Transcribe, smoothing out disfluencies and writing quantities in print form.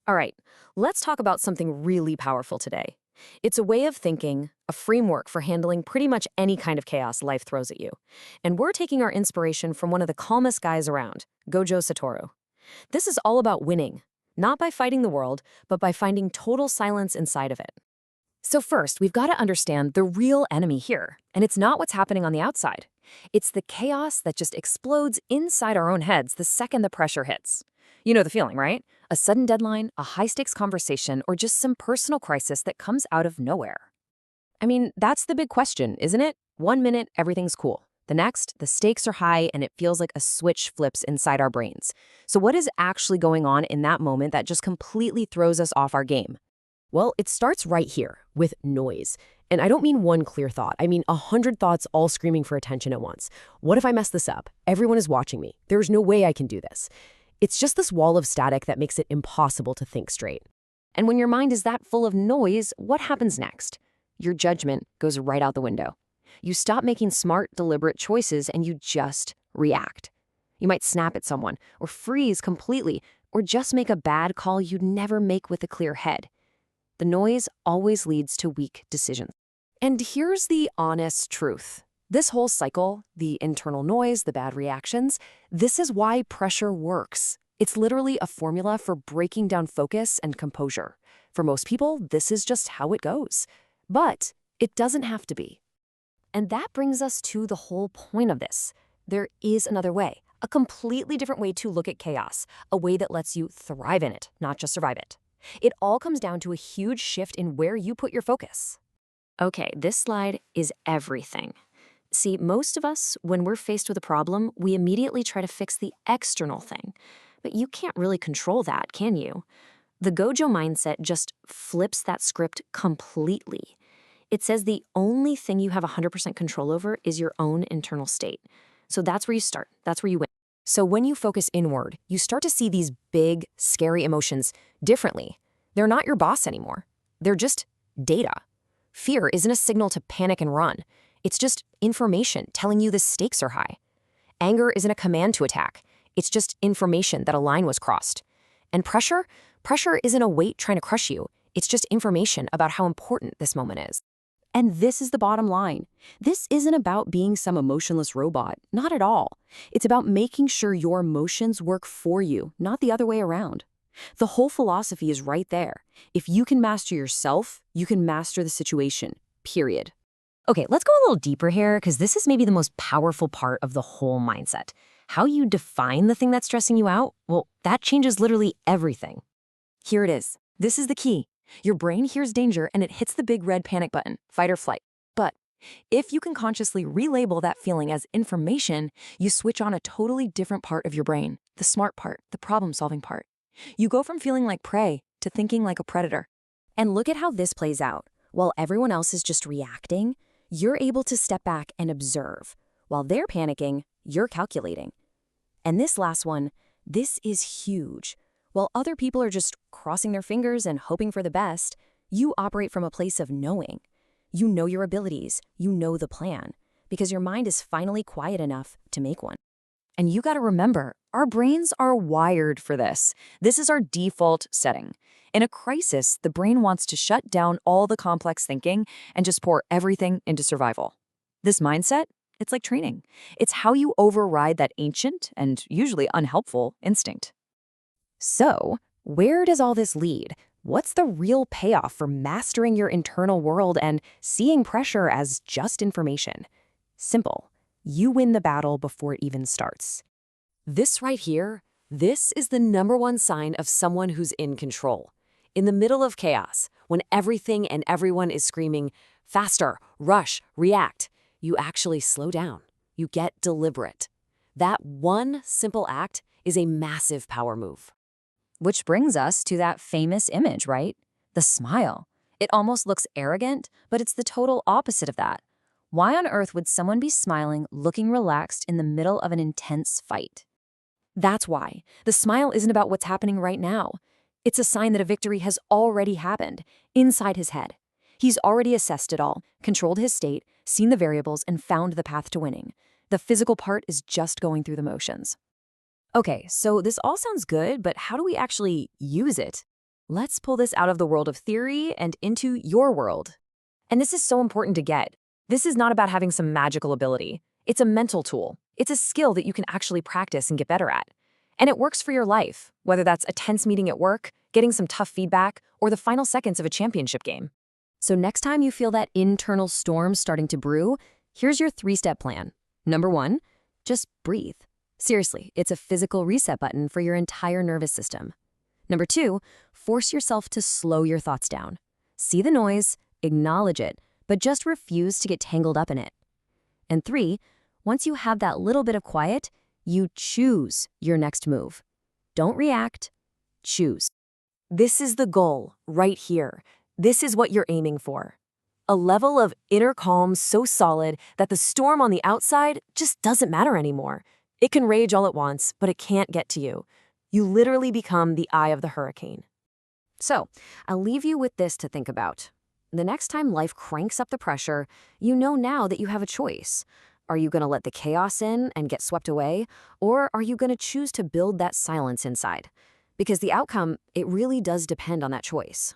All right, let's talk about something really powerful today. It's a way of thinking, a framework for handling pretty much any kind of chaos life throws at you. And we're taking our inspiration from one of the calmest guys around, Gojo Satoru. This is all about winning, not by fighting the world, but by finding total silence inside of it. So first, we've got to understand the real enemy here, and it's not what's happening on the outside. It's the chaos that just explodes inside our own heads the second the pressure hits. You know the feeling, right? A sudden deadline, a high-stakes conversation, or just some personal crisis that comes out of nowhere. I mean, that's the big question, isn't it? 1 minute, everything's cool. The next, the stakes are high and it feels like a switch flips inside our brains. So what is actually going on in that moment that just completely throws us off our game? Well, it starts right here, with noise. And I don't mean one clear thought. I mean 100 thoughts all screaming for attention at once. What if I mess this up? Everyone is watching me. There's no way I can do this. It's just this wall of static that makes it impossible to think straight. And when your mind is that full of noise, what happens next? Your judgment goes right out the window. You stop making smart, deliberate choices and you just react. You might snap at someone, or freeze completely, or just make a bad call you'd never make with a clear head. The noise always leads to weak decisions. And here's the honest truth. This whole cycle, the internal noise, the bad reactions, this is why pressure works. It's literally a formula for breaking down focus and composure. For most people, this is just how it goes. But it doesn't have to be. And that brings us to the whole point of this. There is another way, a completely different way to look at chaos, a way that lets you thrive in it, not just survive it. It all comes down to a huge shift in where you put your focus. Okay, this slide is everything. See, most of us, when we're faced with a problem, we immediately try to fix the external thing. But you can't really control that, can you? The Gojo mindset just flips that script completely. It says the only thing you have 100% control over is your own internal state. So that's where you start. That's where you win. So when you focus inward, you start to see these big, scary emotions differently. They're not your boss anymore. They're just data. Fear isn't a signal to panic and run. It's just information telling you the stakes are high. Anger isn't a command to attack. It's just information that a line was crossed. And pressure isn't a weight trying to crush you. It's just information about how important this moment is. And this is the bottom line. This isn't about being some emotionless robot, not at all. It's about making sure your emotions work for you, not the other way around. The whole philosophy is right there. If you can master yourself, you can master the situation, period. Okay, let's go a little deeper here because this is maybe the most powerful part of the whole mindset. How you define the thing that's stressing you out, well, that changes literally everything. Here it is. This is the key. Your brain hears danger and it hits the big red panic button, fight or flight. But if you can consciously relabel that feeling as information, you switch on a totally different part of your brain, the smart part, the problem-solving part. You go from feeling like prey to thinking like a predator. And look at how this plays out. While everyone else is just reacting, you're able to step back and observe. While they're panicking, you're calculating. And this last one, this is huge. While other people are just crossing their fingers and hoping for the best, you operate from a place of knowing. You know your abilities, you know the plan, because your mind is finally quiet enough to make one. And you gotta remember, our brains are wired for this. This is our default setting. In a crisis, the brain wants to shut down all the complex thinking and just pour everything into survival. This mindset, it's like training. It's how you override that ancient and usually unhelpful instinct. So, where does all this lead? What's the real payoff for mastering your internal world and seeing pressure as just information? Simple. You win the battle before it even starts. This right here, this is the #1 sign of someone who's in control. In the middle of chaos, when everything and everyone is screaming, faster, rush, react, you actually slow down. You get deliberate. That one simple act is a massive power move. Which brings us to that famous image, right? The smile. It almost looks arrogant, but it's the total opposite of that. Why on earth would someone be smiling, looking relaxed in the middle of an intense fight? That's why. The smile isn't about what's happening right now. It's a sign that a victory has already happened, inside his head. He's already assessed it all, controlled his state, seen the variables, and found the path to winning. The physical part is just going through the motions. Okay, so this all sounds good, but how do we actually use it? let's pull this out of the world of theory and into your world. And this is so important to get. This is not about having some magical ability. It's a mental tool. It's a skill that you can actually practice and get better at. And it works for your life, whether that's a tense meeting at work, getting some tough feedback, or the final seconds of a championship game. So next time you feel that internal storm starting to brew, here's your 3-step plan. Number 1, just breathe. Seriously, it's a physical reset button for your entire nervous system. Number 2, force yourself to slow your thoughts down. See the noise, acknowledge it, but just refuse to get tangled up in it. And 3, once you have that little bit of quiet, you choose your next move. Don't react, choose. This is the goal, right here. This is what you're aiming for. A level of inner calm so solid that the storm on the outside just doesn't matter anymore. It can rage all at once, but it can't get to you. You literally become the eye of the hurricane. So, I'll leave you with this to think about. The next time life cranks up the pressure, you know now that you have a choice. Are you going to let the chaos in and get swept away, or are you going to choose to build that silence inside? Because the outcome, it really does depend on that choice.